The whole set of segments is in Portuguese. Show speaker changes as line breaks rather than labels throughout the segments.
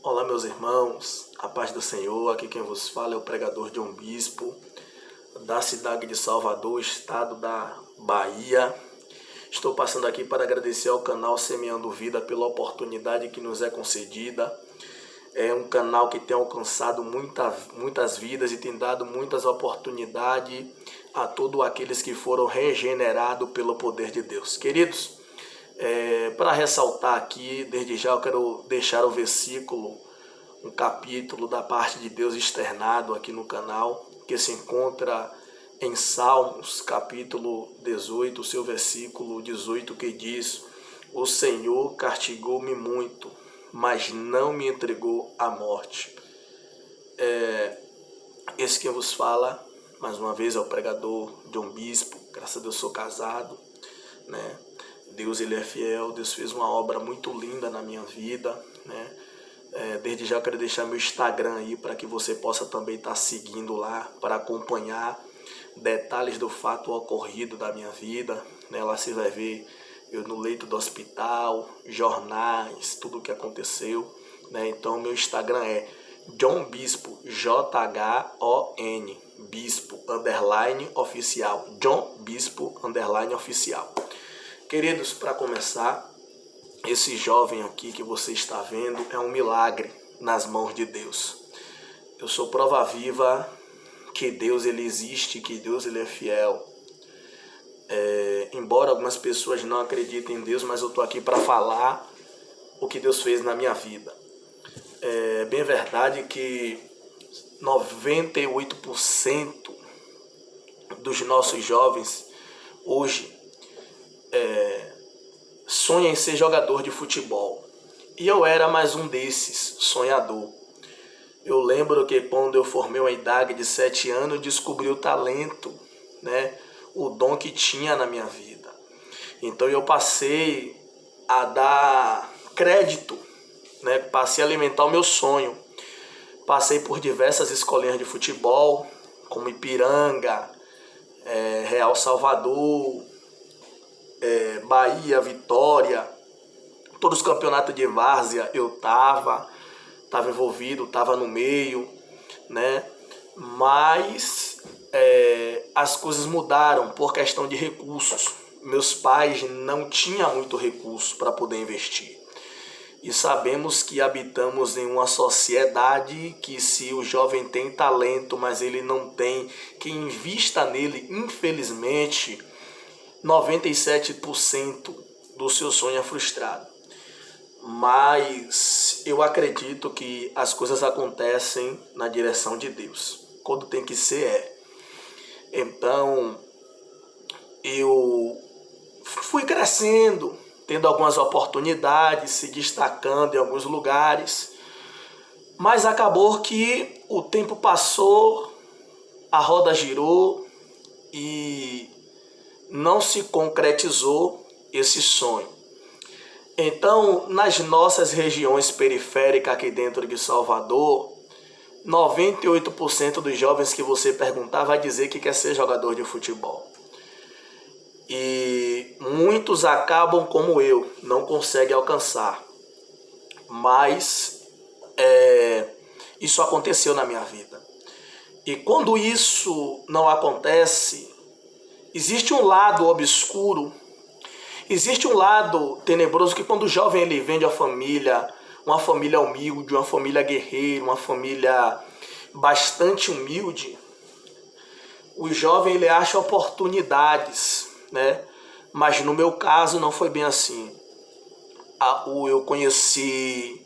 Olá, meus irmãos, a paz do Senhor. Aqui quem vos fala é o pregador John Bispo, da cidade de Salvador, estado da Bahia. Estou passando aqui para agradecer ao canal Semeando Vida pela oportunidade que nos é concedida. É um canal que tem alcançado muitas vidas e tem dado muitas oportunidades a todos aqueles que foram regenerados pelo poder de Deus. Queridos, para ressaltar aqui, desde já eu quero deixar o versículo, um capítulo da parte de Deus externado aqui no canal, que se encontra em Salmos, capítulo 18, seu versículo 18, que diz: o Senhor castigou-me muito, mas não me entregou à morte. Esse que vos fala, mais uma vez, é o pregador John Bispo. Graças a Deus sou casado, né? Deus, ele é fiel. Deus fez uma obra muito linda na minha vida, né? Desde já eu quero deixar meu Instagram aí para que você possa também estar seguindo lá para acompanhar detalhes do fato ocorrido da minha vida, né? Lá você vai ver eu no leito do hospital, jornais, tudo o que aconteceu, né? Então meu Instagram é John Bispo, J-H-O-N, Bispo, _ oficial, John Bispo, _ oficial. Queridos, para começar, esse jovem aqui que você está vendo é um milagre nas mãos de Deus. Eu sou prova viva que Deus, ele existe, que Deus, ele é fiel. Embora algumas pessoas não acreditem em Deus, mas eu estou aqui para falar o que Deus fez na minha vida. É bem verdade que 98% dos nossos jovens hoje sonham em ser jogador de futebol. E eu era mais um desses, sonhador. Eu lembro que quando eu formei uma idade de 7 anos, eu descobri o talento, né? O dom que tinha na minha vida. Então eu passei a dar crédito, né? Passei a alimentar o meu sonho. Passei por diversas escolinhas de futebol, como Ipiranga, Real Salvador, Bahia, Vitória. Todos os campeonatos de várzea eu estava envolvido, estava no meio, né? Mas as coisas mudaram por questão de recursos. Meus pais não tinham muito recurso para poder investir. E sabemos que habitamos em uma sociedade que, se o jovem tem talento, mas ele não tem quem invista nele, infelizmente, 97% do seu sonho é frustrado. Mas eu acredito que as coisas acontecem na direção de Deus. Quando tem que ser, Então, eu fui crescendo, tendo algumas oportunidades, se destacando em alguns lugares. Mas acabou que o tempo passou, a roda girou e não se concretizou esse sonho. Então, nas nossas regiões periféricas aqui dentro de Salvador, 98% dos jovens que você perguntar vai dizer que quer ser jogador de futebol. E muitos acabam como eu, não conseguem alcançar. Mas isso aconteceu na minha vida. E quando isso não acontece, existe um lado obscuro, existe um lado tenebroso, que quando o jovem ele vem de uma família humilde, uma família guerreira, uma família bastante humilde, o jovem ele acha oportunidades, né? Mas no meu caso não foi bem assim. Eu conheci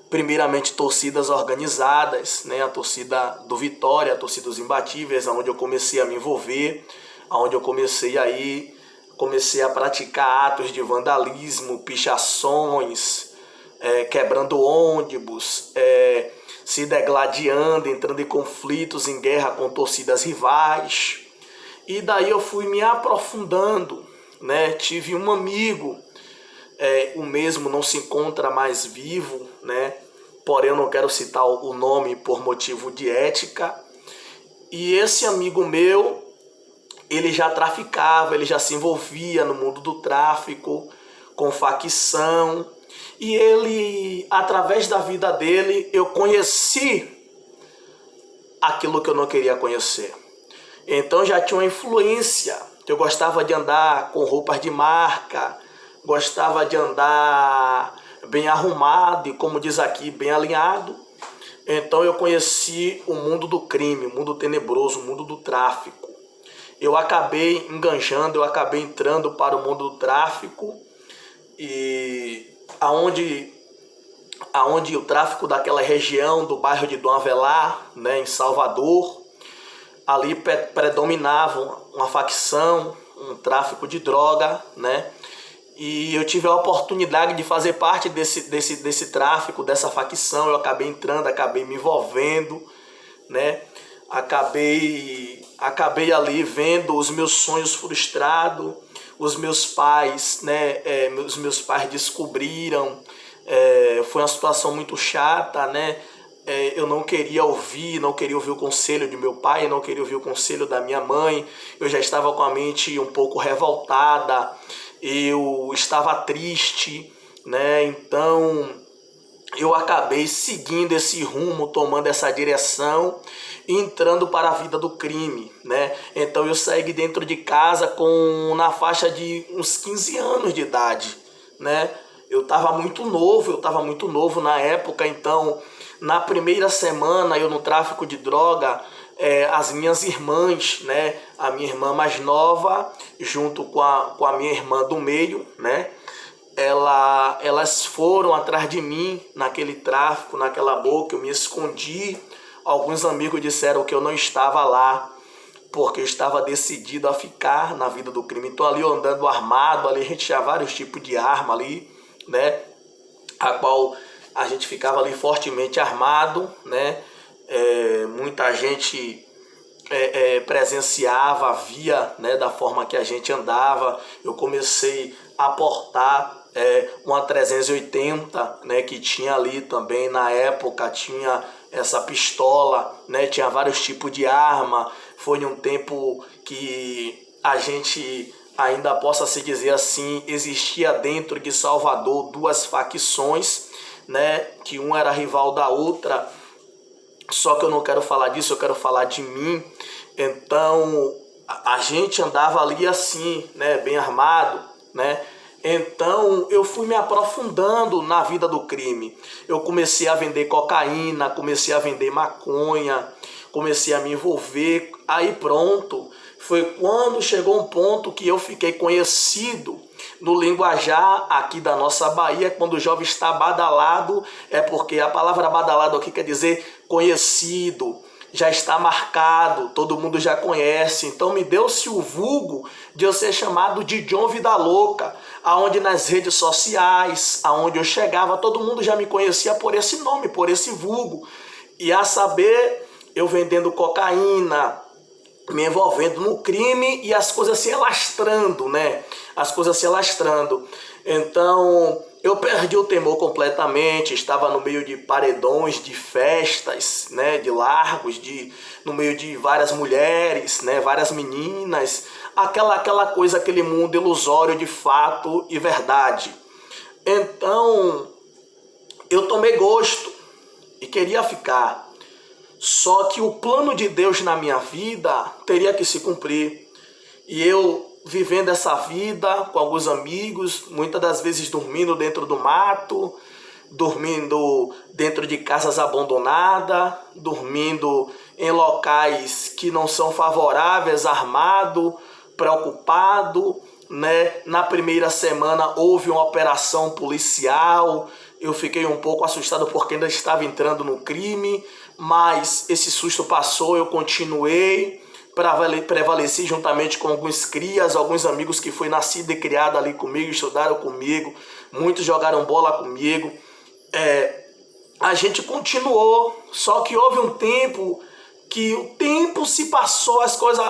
primeiramente torcidas organizadas, né? A torcida do Vitória, a torcida dos Imbatíveis, onde eu comecei a me envolver, onde eu comecei a praticar atos de vandalismo, pichações, quebrando ônibus, se degladiando, entrando em conflitos, em guerra com torcidas rivais. E daí eu fui me aprofundando, né? Tive um amigo, o mesmo não se encontra mais vivo, né? Porém eu não quero citar o nome por motivo de ética. E esse amigo meu, ele já traficava, ele já se envolvia no mundo do tráfico, com facção. e ele, através da vida dele, eu conheci aquilo que eu não queria conhecer. Então já tinha uma influência. Eu gostava de andar com roupas de marca, gostava de andar bem arrumado e, como diz aqui, bem alinhado. Então eu conheci o mundo do crime, o mundo tenebroso, o mundo do tráfico. Eu acabei enganjando, eu acabei entrando para o mundo do tráfico, e aonde o tráfico daquela região do bairro de Dom Avelar, né, em Salvador, ali predominava uma facção, um tráfico de droga, né? E eu tive a oportunidade de fazer parte desse tráfico, dessa facção. Eu acabei entrando, acabei me envolvendo, né? Acabei ali vendo os meus sonhos frustrados, os meus pais, né? Os meus pais descobriram. Foi uma situação muito chata, né? Eu não queria ouvir o conselho de meu pai, não queria ouvir o conselho da minha mãe. Eu já estava com a mente um pouco revoltada, eu estava triste, né? Então eu acabei seguindo esse rumo, tomando essa direção, entrando para a vida do crime, né? Então eu saí de dentro de casa na faixa de uns 15 anos de idade, né? Eu estava muito novo na época. Então na primeira semana eu no tráfico de droga, as minhas irmãs, né? A minha irmã mais nova, junto com a minha irmã do meio, né? Elas foram atrás de mim naquele tráfico, naquela boca. Eu me escondi. Alguns amigos disseram que eu não estava lá, porque eu estava decidido a ficar na vida do crime. Então ali eu andando armado, ali a gente tinha vários tipos de arma ali, né? A qual a gente ficava ali fortemente armado, né? Muita gente presenciava, via, né, da forma que a gente andava. Eu comecei a portar uma 380, né, que tinha ali também na época, tinha essa pistola, né, tinha vários tipos de arma. Foi um tempo que a gente, ainda possa se dizer assim, existia dentro de Salvador duas facções, né, que uma era rival da outra. Só que eu não quero falar disso, eu quero falar de mim. Então a gente andava ali assim, né, bem armado, né? Então eu fui me aprofundando na vida do crime. Eu comecei a vender cocaína, comecei a vender maconha, comecei a me envolver. Aí pronto, foi quando chegou um ponto que eu fiquei conhecido no linguajar aqui da nossa Bahia. Quando o jovem está badalado, é porque a palavra badalado aqui quer dizer conhecido, já está marcado, todo mundo já conhece. Então me deu-se o vulgo de eu ser chamado de John Vida Louca, aonde nas redes sociais, aonde eu chegava, todo mundo já me conhecia por esse nome, por esse vulgo. E a saber, eu vendendo cocaína, me envolvendo no crime e as coisas se alastrando, né? As coisas se alastrando. Então eu perdi o temor completamente. Estava no meio de paredões, de festas, né? De largos, no meio de várias mulheres, né? Várias meninas. Aquela coisa, aquele mundo ilusório de fato e verdade. Então eu tomei gosto e queria ficar. Só que o plano de Deus na minha vida teria que se cumprir. E eu vivendo essa vida com alguns amigos, muitas das vezes dormindo dentro do mato, dormindo dentro de casas abandonadas, dormindo em locais que não são favoráveis, armado, preocupado, né? Na primeira semana houve uma operação policial. Eu fiquei um pouco assustado porque ainda estava entrando no crime, mas esse susto passou. Eu continuei, prevaleci juntamente com alguns crias, alguns amigos que foi nascido e criado ali comigo, estudaram comigo, muitos jogaram bola comigo. A gente continuou, só que houve um tempo que o tempo se passou, as coisas,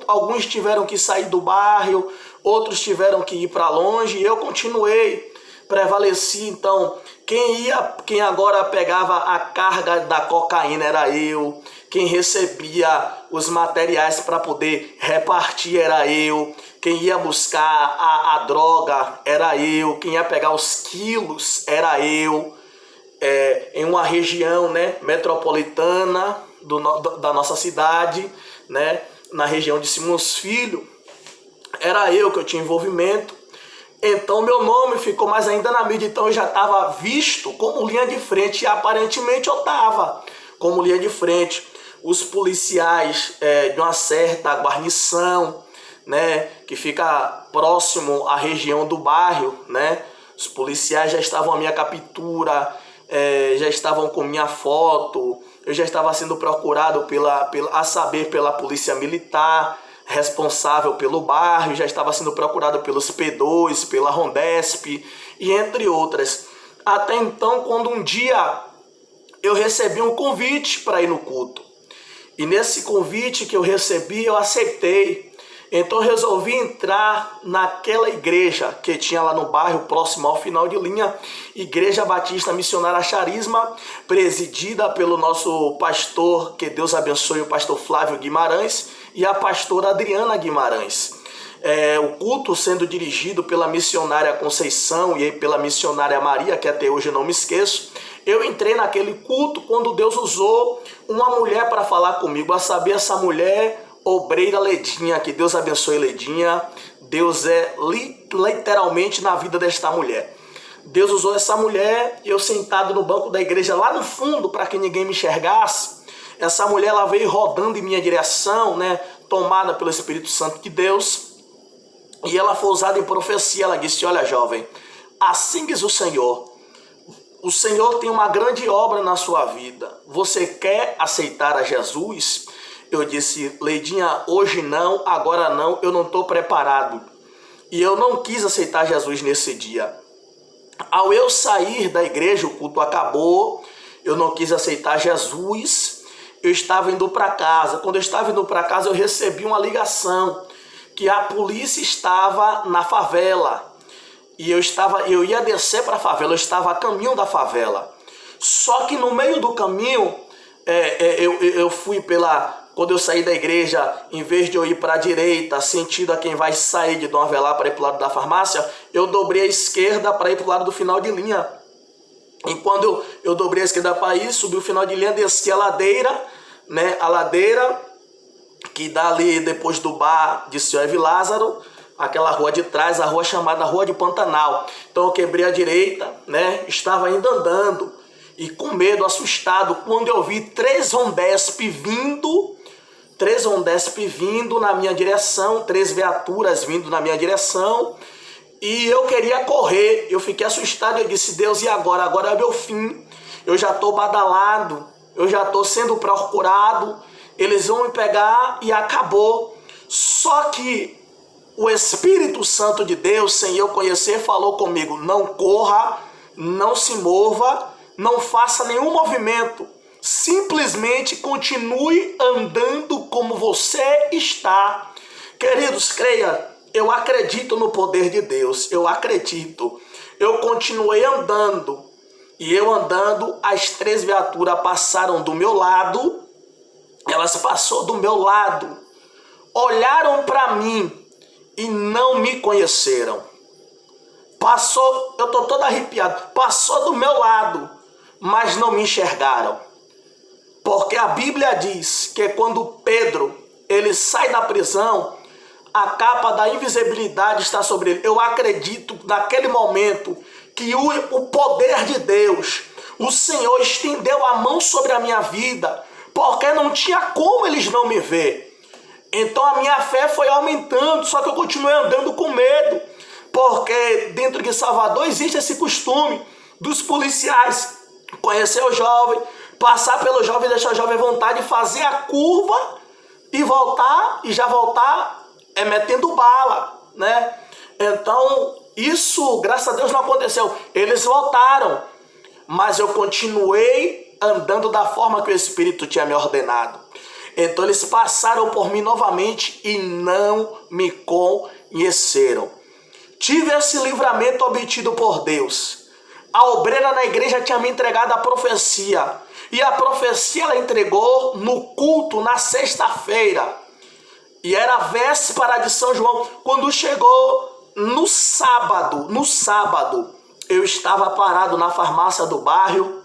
alguns tiveram que sair do bairro, outros tiveram que ir para longe, e eu continuei, prevaleci. Então quem agora pegava a carga da cocaína era eu, quem recebia os materiais para poder repartir era eu, quem ia buscar a droga era eu, quem ia pegar os quilos era eu, em uma região, né, metropolitana da nossa cidade, né, na região de Simões Filho, era eu que eu tinha envolvimento. Então meu nome ficou mais ainda na mídia, então eu já estava visto como linha de frente, e aparentemente eu estava como linha de frente. Os policiais de uma certa guarnição, né, que fica próximo à região do bairro, né, os policiais já estavam à minha captura, já estavam com minha foto, eu já estava sendo procurado pela polícia militar, responsável pelo bairro, já estava sendo procurado pelos P2, pela Rondesp e entre outras. Até então, quando um dia eu recebi um convite para ir no culto. E nesse convite que eu recebi, eu aceitei. Então eu resolvi entrar naquela igreja que tinha lá no bairro, próximo ao final de linha, Igreja Batista Missionária Charisma, presidida pelo nosso pastor, que Deus abençoe, o pastor Flávio Guimarães, e a pastora Adriana Guimarães. O culto sendo dirigido pela missionária Conceição e pela missionária Maria, que até hoje eu não me esqueço. Eu entrei naquele culto quando Deus usou uma mulher para falar comigo, a saber, essa mulher, obreira Ledinha, que Deus abençoe Ledinha. Deus é literalmente na vida desta mulher. Deus usou essa mulher, eu sentado no banco da igreja lá no fundo para que ninguém me enxergasse. Essa mulher, ela veio rodando em minha direção, né, tomada pelo Espírito Santo de Deus, e ela foi usada em profecia. Ela disse: olha, jovem, assim diz o Senhor tem uma grande obra na sua vida, você quer aceitar a Jesus? Eu disse: Leidinha, hoje não, agora não, eu não estou preparado. E eu não quis aceitar Jesus nesse dia. Ao eu sair da igreja, o culto acabou, eu não quis aceitar Jesus, eu estava indo para casa. Quando eu estava indo para casa, eu recebi uma ligação que a polícia estava na favela. E eu ia descer para a favela, eu estava a caminho da favela. Só que no meio do caminho, eu fui quando eu saí da igreja, em vez de eu ir para a direita, sentido a quem vai sair de Dom Avelar para ir para o lado da farmácia, eu dobrei a esquerda para ir para o lado do final de linha. E quando eu dobrei a esquerda para ir, subi o final de linha, desci a ladeira, né? A ladeira que dá ali depois do bar de Senhor Eve Lázaro, aquela rua de trás, a rua chamada Rua de Pantanal. Então eu quebrei a direita, né? Estava ainda andando e com medo, assustado, quando eu vi três Rondesp vindo na minha direção, 3 viaturas vindo na minha direção, e eu queria correr. Eu fiquei assustado, eu disse: Deus, e agora? Agora é meu fim. Eu já estou badalado, eu já estou sendo procurado, eles vão me pegar e acabou. Só que o Espírito Santo de Deus, sem eu conhecer, falou comigo: não corra, não se mova, não faça nenhum movimento. Simplesmente continue andando como você está. Queridos, creia, eu acredito no poder de Deus, eu acredito. Eu continuei andando, e eu andando, as 3 viaturas passaram do meu lado, elas passaram do meu lado, olharam para mim e não me conheceram. Passou, eu estou todo arrepiado, passou do meu lado, mas não me enxergaram. Porque a Bíblia diz que quando Pedro ele sai da prisão, a capa da invisibilidade está sobre ele. Eu acredito naquele momento que o poder de Deus, o Senhor estendeu a mão sobre a minha vida, porque não tinha como eles não me ver. Então a minha fé foi aumentando, só que eu continuei andando com medo, porque dentro de Salvador existe esse costume dos policiais conhecer o jovem, passar pelo jovem, deixar o jovem à vontade, fazer a curva e voltar, e já voltar metendo bala, né? Então isso, graças a Deus, não aconteceu. Eles voltaram, mas eu continuei andando da forma que o Espírito tinha me ordenado. Então eles passaram por mim novamente e não me conheceram. Tive esse livramento obtido por Deus. A obreira na igreja tinha me entregado a profecia. E a profecia ela entregou no culto na sexta-feira. E era a véspera de São João. Quando chegou no sábado, eu estava parado na farmácia do bairro.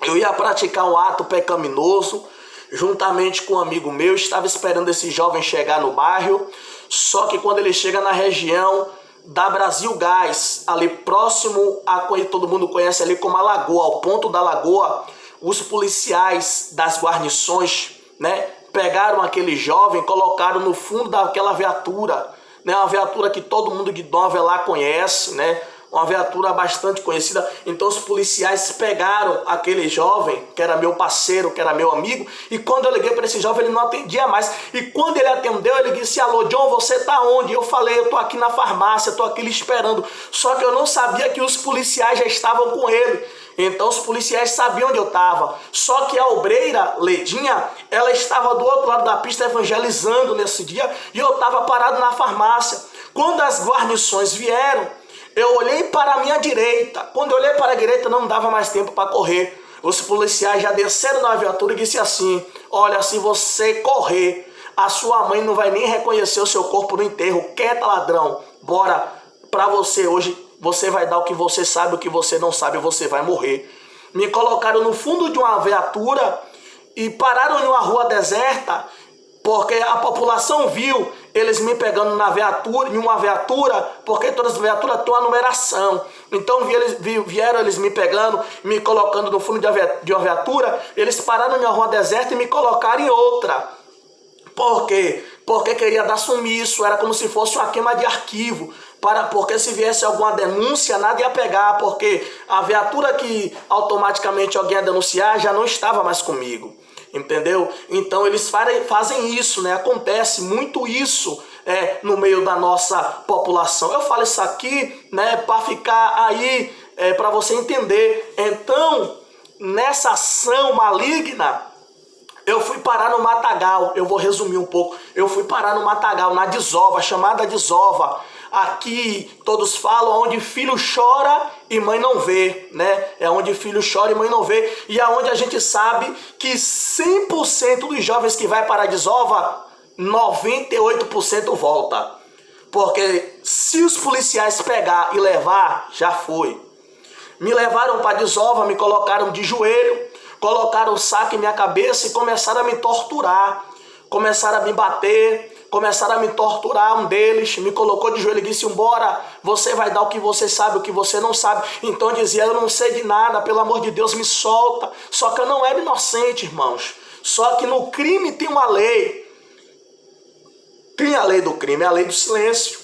Eu ia praticar um ato pecaminoso, juntamente com um amigo meu. Estava esperando esse jovem chegar no bairro. Só que quando ele chega na região da Brasil Gás, ali próximo a que todo mundo conhece ali como a Lagoa, ao ponto da Lagoa, os policiais das guarnições, né, pegaram aquele jovem, colocaram no fundo daquela viatura, né, uma viatura que todo mundo de Dom Avelar conhece, né, uma viatura bastante conhecida. Então os policiais pegaram aquele jovem, que era meu parceiro, que era meu amigo, e quando eu liguei para esse jovem, ele não atendia mais. E quando ele atendeu, ele disse: alô, John, você tá onde? Eu falei: eu tô aqui na farmácia, tô aqui lhe esperando. Só que eu não sabia que os policiais já estavam com ele. Então os policiais sabiam onde eu estava. Só que a obreira, Ledinha, ela estava do outro lado da pista evangelizando nesse dia, e eu estava parado na farmácia. Quando as guarnições vieram, eu olhei para a minha direita. Quando eu olhei para a direita, não dava mais tempo para correr. Os policiais já desceram na viatura e disse assim: olha, se você correr, a sua mãe não vai nem reconhecer o seu corpo no enterro. Quieta, ladrão. Bora, para você hoje, você vai dar o que você sabe, o que você não sabe, você vai morrer. Me colocaram no fundo de uma viatura e pararam em uma rua deserta, porque a população viu eles me pegando em uma viatura, porque todas as viaturas têm uma numeração. Então vieram eles me pegando, me colocando no fundo de uma viatura. Eles pararam em uma rua deserta e me colocaram em outra. Por quê? Porque queria dar sumiço, era como se fosse uma queima de arquivo. Porque se viesse alguma denúncia, nada ia pegar, porque a viatura que automaticamente alguém ia denunciar já não estava mais comigo. Entendeu? Então eles fazem isso, né? Acontece muito isso no meio da nossa população. Eu falo isso aqui, né, para ficar aí, para você entender. Então, nessa ação maligna, eu fui parar no Matagal. Eu vou resumir um pouco. Eu fui parar no Matagal, na desova, chamada desova. Aqui todos falam onde filho chora e mãe não vê, né? É onde filho chora e mãe não vê. E é onde a gente sabe que 100% dos jovens que vai para a desova, 98% volta. Porque se os policiais pegar e levar, já foi. Me levaram para a desova, me colocaram de joelho, colocaram o saco em minha cabeça e começaram a me torturar. Começaram a me bater, começaram a me torturar. Um deles me colocou de joelho e disse: embora, você vai dar o que você sabe, o que você não sabe. Então eu dizia: eu não sei de nada, pelo amor de Deus, me solta. Só que eu não era inocente, irmãos. Só que no crime tem uma lei. Tem a lei do crime, é a lei do silêncio.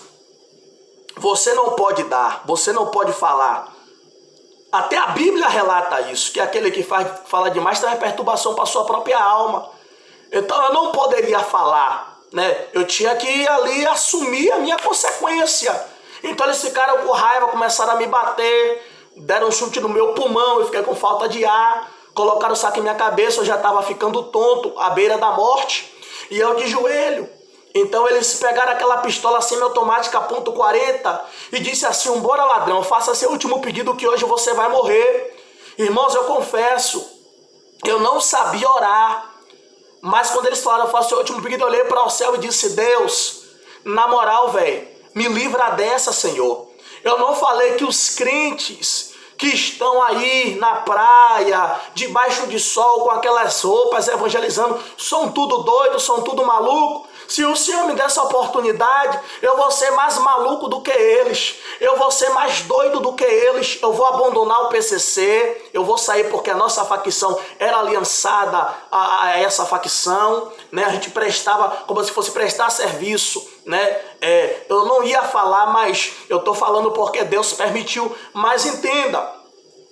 Você não pode dar, você não pode falar. Até a Bíblia relata isso, que aquele que fala demais traz perturbação para a sua própria alma. Então eu não poderia falar, né? Eu tinha que ir ali assumir a minha consequência. Então eles ficaram com raiva, começaram a me bater, deram um chute no meu pulmão, eu fiquei com falta de ar, colocaram o saco em minha cabeça, eu já estava ficando tonto, à beira da morte, e eu de joelho. Então eles pegaram aquela pistola semiautomática .40 e disse assim: bora, ladrão, faça seu último pedido que hoje você vai morrer. Irmãos, eu confesso, eu não sabia orar. Mas quando eles falaram: faça seu último pedido, eu olhei para o céu e disse: Deus, na moral, velho, me livra dessa, Senhor. Eu não falei que os crentes que estão aí na praia, debaixo de sol, com aquelas roupas, evangelizando, são tudo doidos, são tudo maluco. Se o Senhor me der essa oportunidade, eu vou ser mais maluco do que eles. Eu vou ser mais doido do que eles. Eu vou abandonar o PCC. Eu vou sair porque a nossa facção era aliançada a essa facção, né? A gente prestava como se fosse prestar serviço, né? Eu não ia falar, mas eu estou falando porque Deus permitiu. Mas entenda,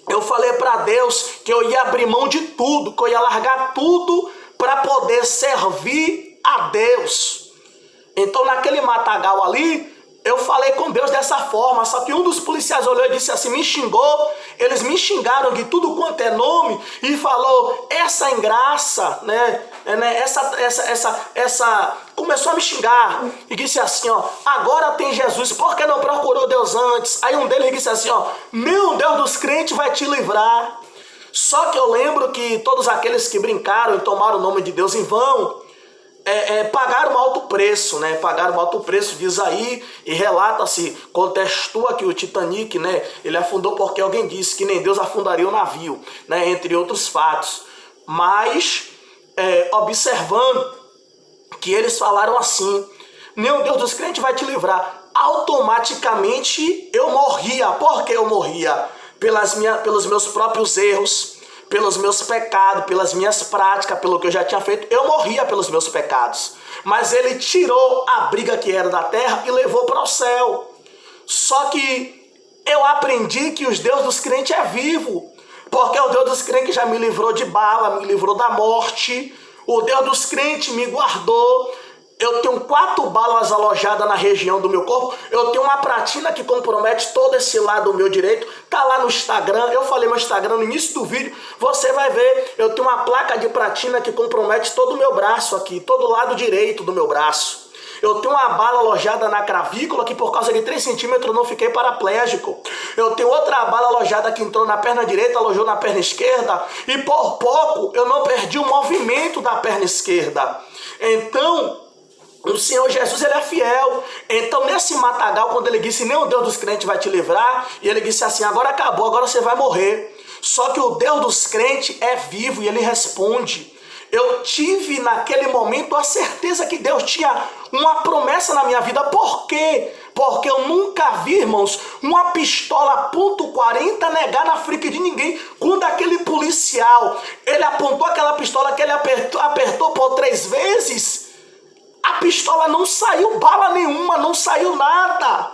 eu falei para Deus que eu ia abrir mão de tudo, que eu ia largar tudo para poder servir a Deus. Então naquele matagal ali, eu falei com Deus dessa forma. Só que um dos policiais olhou e disse assim, me xingou. Eles me xingaram de tudo quanto é nome e falou: essa engraça, né? Essa começou a me xingar e disse assim, ó: agora tem Jesus, por que não procurou Deus antes? Aí um deles disse assim, ó: meu Deus dos crentes vai te livrar. Só que eu lembro que todos aqueles que brincaram e tomaram o nome de Deus em vão, pagaram um alto preço, né? Pagaram um alto preço, diz aí, e relata-se, contextua que o Titanic, né? Ele afundou porque alguém disse que nem Deus afundaria o navio, né? Entre outros fatos. Mas, observando que eles falaram assim, nem o Deus dos crentes vai te livrar. Automaticamente eu morria. Por que eu morria? Pelos meus próprios erros, pelos meus pecados, pelas minhas práticas, pelo que eu já tinha feito, eu morria pelos meus pecados. Mas ele tirou a briga que era da terra e levou para o céu. Só que eu aprendi que os Deus dos crentes é vivo. Porque o Deus dos crentes já me livrou de bala, me livrou da morte. O Deus dos crentes me guardou. Eu tenho 4 balas alojadas na região do meu corpo. Eu tenho uma pratina que compromete todo esse lado meu direito. Tá lá no Instagram. Eu falei meu Instagram no início do vídeo. Você vai ver. Eu tenho uma placa de pratina que compromete todo o meu braço aqui. Todo o lado direito do meu braço. Eu tenho uma bala alojada na cravícula que por causa de 3 centímetros eu não fiquei paraplégico. Eu tenho outra bala alojada que entrou na perna direita, alojou na perna esquerda. E por pouco eu não perdi o movimento da perna esquerda. Então, o Senhor Jesus, ele é fiel. Então, nesse matagal, quando ele disse, nem o Deus dos crentes vai te livrar, e ele disse assim, agora acabou, agora você vai morrer. Só que o Deus dos crentes é vivo e ele responde. Eu tive naquele momento a certeza que Deus tinha uma promessa na minha vida. Por quê? Porque eu nunca vi, irmãos, uma pistola .40 negar na frica de ninguém. Quando aquele policial, ele apontou aquela pistola que ele apertou por 3 vezes, a pistola não saiu bala nenhuma, não saiu nada.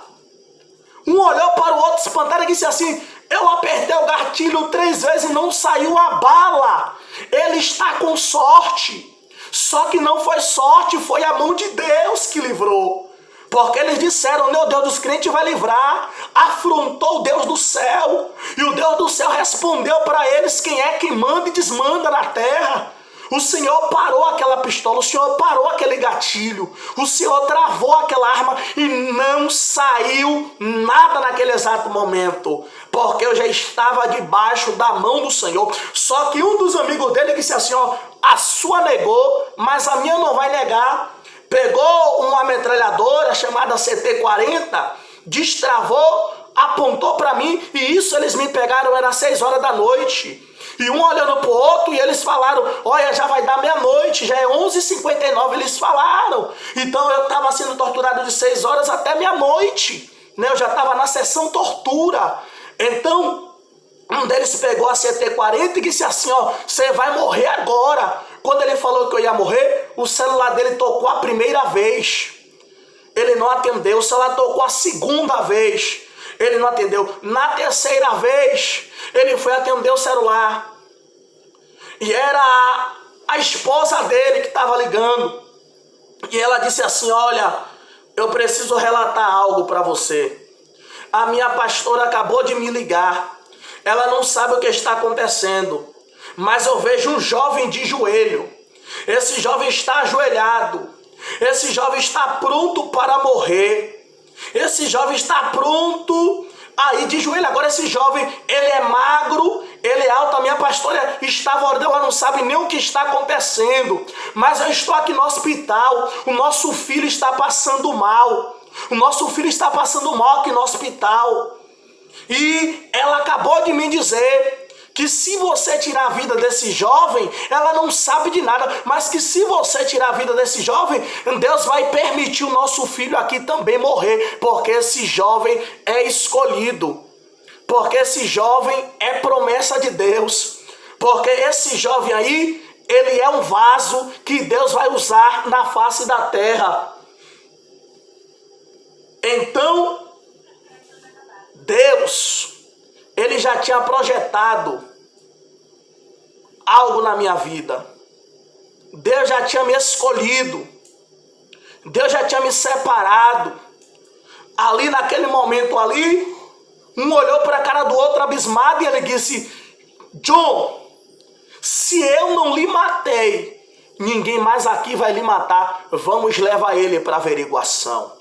Um olhou para o outro espantado e disse assim, eu apertei o gatilho 3 vezes e não saiu a bala. Ele está com sorte. Só que não foi sorte, foi a mão de Deus que livrou. Porque eles disseram, meu Deus dos crentes vai livrar. Afrontou o Deus do céu. E o Deus do céu respondeu para eles, quem é que manda e desmanda na terra? O Senhor parou aquela pistola, o Senhor parou aquele gatilho, o Senhor travou aquela arma e não saiu nada naquele exato momento, porque eu já estava debaixo da mão do Senhor. Só que um dos amigos dele disse assim, ó, a sua negou, mas a minha não vai negar. Pegou uma metralhadora chamada CT-40, destravou, apontou para mim e isso eles me pegaram, era 6 horas da noite. E um olhando para o outro e eles falaram, olha, já vai dar meia-noite, já é 11h59, eles falaram. Então eu estava sendo torturado de 6 horas até meia-noite, né? Eu já estava na sessão tortura. Então, um deles pegou a CT-40 e disse assim, ó, você vai morrer agora. Quando ele falou que eu ia morrer, o celular dele tocou a primeira vez. Ele não atendeu, o celular tocou a segunda vez. Ele não atendeu. Na terceira vez, ele foi atender o celular. E era a esposa dele que estava ligando. E ela disse assim, olha, eu preciso relatar algo para você. A minha pastora acabou de me ligar. Ela não sabe o que está acontecendo. Mas eu vejo um jovem de joelho. Esse jovem está ajoelhado. Esse jovem está pronto para morrer. Esse jovem está pronto aí de joelho. Agora esse jovem, ele é magro, ele é alto. A minha pastora estava orando, ela não sabe nem o que está acontecendo. Mas eu estou aqui no hospital, o nosso filho está passando mal. O nosso filho está passando mal aqui no hospital. E ela acabou de me dizer que se você tirar a vida desse jovem, ela não sabe de nada, mas que se você tirar a vida desse jovem, Deus vai permitir o nosso filho aqui também morrer, porque esse jovem é escolhido, porque esse jovem é promessa de Deus, porque esse jovem aí, ele é um vaso que Deus vai usar na face da terra. Então, Deus, ele já tinha projetado algo na minha vida. Deus já tinha me escolhido. Deus já tinha me separado. Ali naquele momento ali, um olhou para a cara do outro abismado e ele disse, John, se eu não lhe matei, ninguém mais aqui vai lhe matar. Vamos levar ele para averiguação.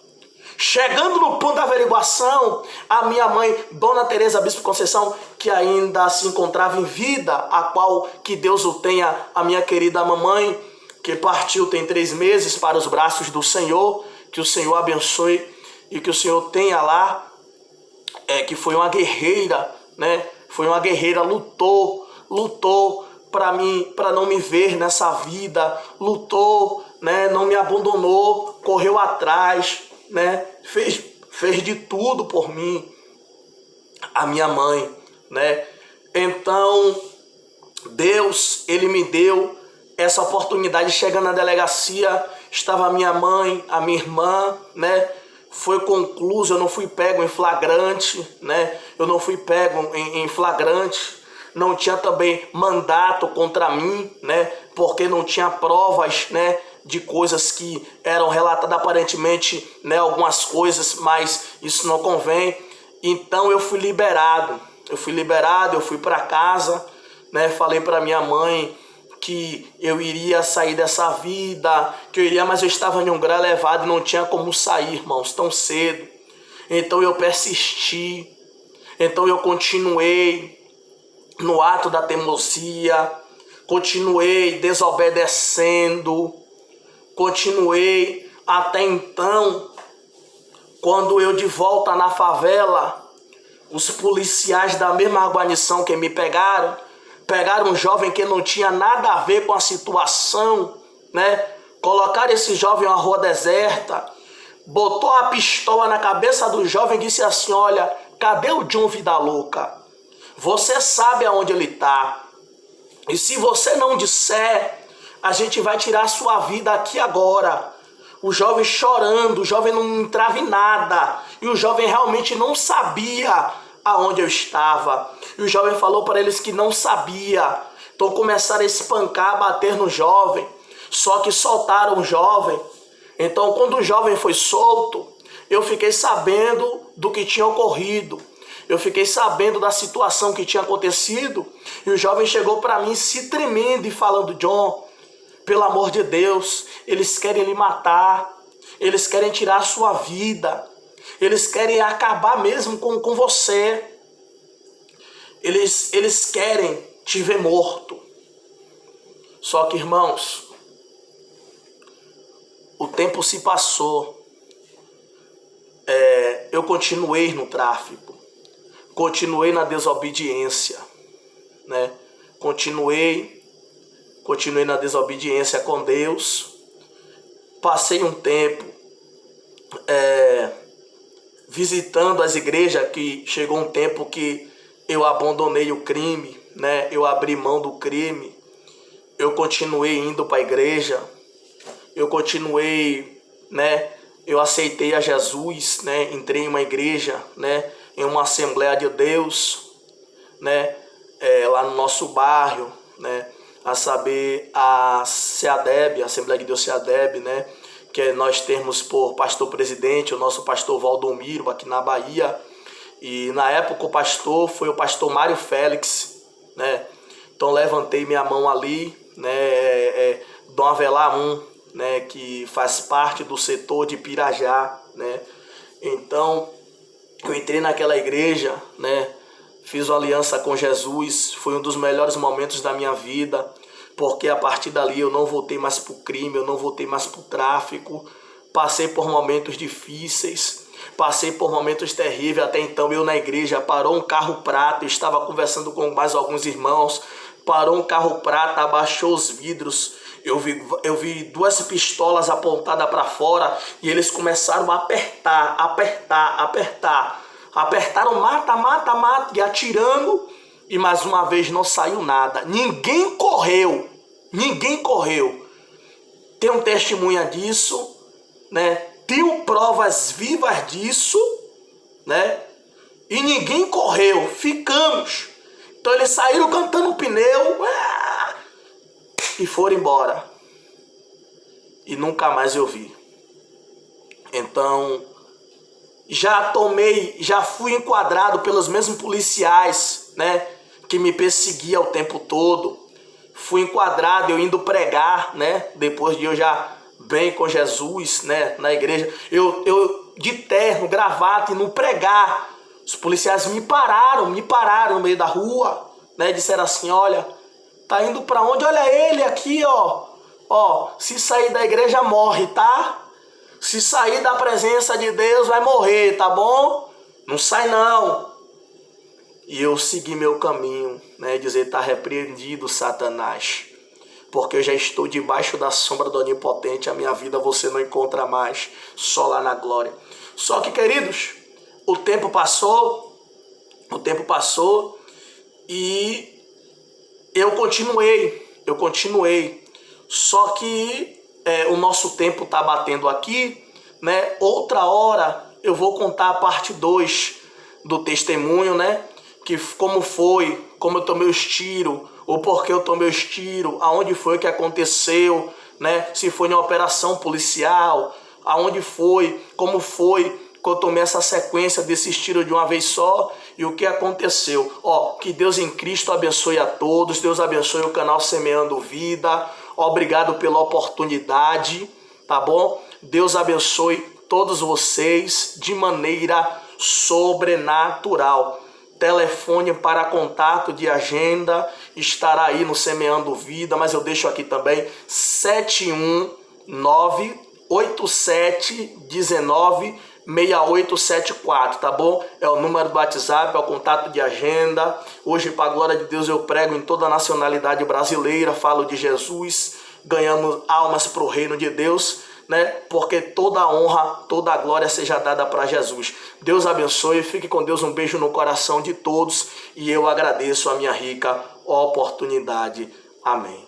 Chegando no ponto da averiguação, a minha mãe, Dona Teresa Bispo Conceição, que ainda se encontrava em vida, a qual que Deus o tenha, a minha querida mamãe, que partiu tem 3 meses para os braços do Senhor. Que o Senhor abençoe e que o Senhor tenha lá, que foi uma guerreira, né? Foi uma guerreira, lutou para não me ver nessa vida, lutou, né? Não me abandonou, correu atrás, né? Fez de tudo por mim, a minha mãe, né? Então, Deus, Ele me deu essa oportunidade. Chegando na delegacia, estava a minha mãe, a minha irmã, né? Foi concluso, eu não fui pego em flagrante, né? Eu não fui pego em flagrante. Não tinha também mandato contra mim, né? Porque não tinha provas, né? De coisas que eram relatadas aparentemente, né? Algumas coisas, mas isso não convém. Então eu fui liberado. Eu fui para casa, né? Falei para minha mãe que eu iria sair dessa vida, mas eu estava em um grau elevado e não tinha como sair, irmãos, tão cedo. Então eu persisti, então eu continuei no ato da teimosia, continuei desobedecendo, continuei até então, quando eu de volta na favela, os policiais da mesma guarnição que me pegaram um jovem que não tinha nada a ver com a situação, né? Colocaram esse jovem em uma rua deserta, botou a pistola na cabeça do jovem e disse assim: olha, cadê o John Vida Louca? Você sabe aonde ele está. E se você não disser, a gente vai tirar a sua vida aqui agora. O jovem chorando, o jovem não entrava em nada. E o jovem realmente não sabia aonde eu estava. E o jovem falou para eles que não sabia. Então começaram a espancar, a bater no jovem. Só que soltaram o jovem. Então quando o jovem foi solto, eu fiquei sabendo do que tinha ocorrido. Eu fiquei sabendo da situação que tinha acontecido. E o jovem chegou para mim se tremendo e falando: John, pelo amor de Deus, eles querem lhe matar. Eles querem tirar a sua vida. Eles querem acabar mesmo com você. Eles querem te ver morto. Só que, irmãos, o tempo se passou. Eu continuei no tráfico. Continuei na desobediência, né? Continuei na desobediência com Deus. Passei um tempo visitando as igrejas, que chegou um tempo que eu abandonei o crime, né? Eu abri mão do crime. Eu continuei indo para a igreja. Eu continuei, né? Eu aceitei a Jesus, né? Entrei em uma igreja, né? Em uma Assembleia de Deus, né? Lá no nosso bairro, né? A saber, a SEADEB, a Assembleia de Deus SEADEB, né? Que nós temos por pastor presidente o nosso pastor Valdomiro, aqui na Bahia. E na época o pastor foi o pastor Mário Félix, né? Então levantei minha mão ali, né? Dom Avelar 1, né? Que faz parte do setor de Pirajá, né? Então eu entrei naquela igreja, né? Fiz uma aliança com Jesus. Foi um dos melhores momentos da minha vida, porque a partir dali eu não voltei mais para o crime, eu não voltei mais para o tráfico. Passei por momentos difíceis, passei por momentos terríveis. Até então eu na igreja, parou um carro prata, eu estava conversando com mais alguns irmãos, parou um carro prata, abaixou os vidros. Eu vi 2 pistolas apontadas para fora e eles começaram a apertar. Apertaram, mata, e atirando, e mais uma vez não saiu nada. Ninguém correu. Tenho testemunha disso, né? Tenho provas vivas disso, né? E ninguém correu, ficamos. Então eles saíram cantando pneu e foram embora. E nunca mais eu vi. Então, já fui enquadrado pelos mesmos policiais, né? Que me perseguia o tempo todo. Fui enquadrado, eu indo pregar, né? Depois de eu já bem com Jesus, né? Na igreja. Eu de terno, gravata, indo pregar. Os policiais me pararam no meio da rua, né? Disseram assim: olha, tá indo pra onde? Olha ele aqui, ó. Ó, se sair da igreja morre, tá? Se sair da presença de Deus vai morrer, tá bom? Não sai não. E eu segui meu caminho, né? Dizer, tá repreendido, Satanás. Porque eu já estou debaixo da sombra do Onipotente. A minha vida você não encontra mais, só lá na glória. Só que, queridos, o tempo passou e eu continuei. Só que o nosso tempo está batendo aqui, né? Outra hora eu vou contar a parte 2 do testemunho, né? Que como foi, como eu tomei os tiros, o porquê eu tomei os tiros, aonde foi que aconteceu, né? Se foi uma operação policial, aonde foi, como foi que eu tomei essa sequência desses tiros de uma vez só e o que aconteceu. Ó, que Deus em Cristo abençoe a todos, Deus abençoe o canal Semeando Vida. Obrigado pela oportunidade, tá bom? Deus abençoe todos vocês de maneira sobrenatural. Telefone para contato de agenda estará aí no Semeando Vida, mas eu deixo aqui também 71987196874, tá bom? É o número do WhatsApp, é o contato de agenda. Hoje, para a glória de Deus, eu prego em toda a nacionalidade brasileira, falo de Jesus, ganhamos almas para o reino de Deus, né? Porque toda a honra, toda a glória seja dada para Jesus. Deus abençoe, fique com Deus, um beijo no coração de todos e eu agradeço a minha rica oportunidade. Amém.